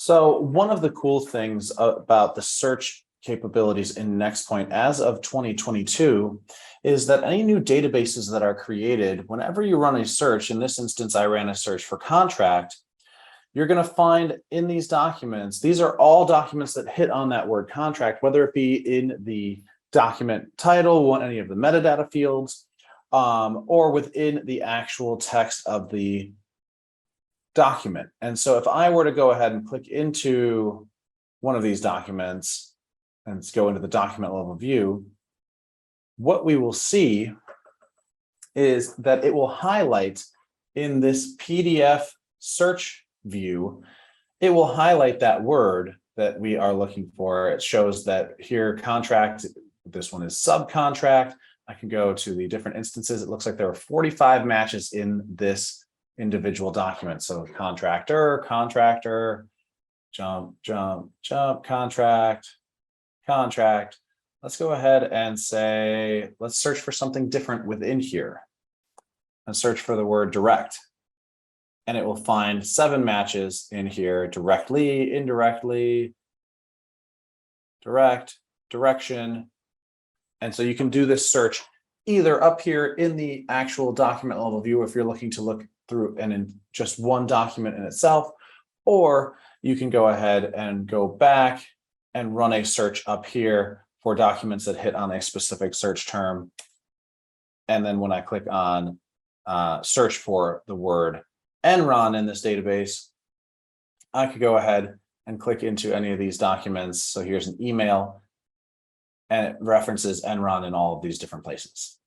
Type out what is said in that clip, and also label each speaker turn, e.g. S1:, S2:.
S1: So one of the cool things about the search capabilities in Nextpoint as of 2022 is that any new databases that are created, whenever you run a search, in this instance, I ran a search for contract, you're going to find in these documents, these are all documents that hit on that word contract, whether it be in the document title, any of the metadata fields, or within the actual text of the document. And so if I were to go ahead and click into one of these documents and let's go into the document level view, what we will see is that it will highlight in this PDF search view, it will highlight that word that we are looking for. It shows that here contract, this one is subcontract. I can go to the different instances. It looks like there are 45 matches in this individual document. So contractor, jump, contract. Let's go ahead and say, let's search for something different within here and search for the word direct. And it will find 7 matches in here: directly, indirectly, direct, direction. And so you can do this search either up here in the actual document level view if you're looking to look through and in just one document in itself, or you can go ahead and go back and run a search up here for documents that hit on a specific search term. And then when I click on search for the word Enron in this database, I could go ahead and click into any of these documents. So here's an email, and it references Enron in all of these different places.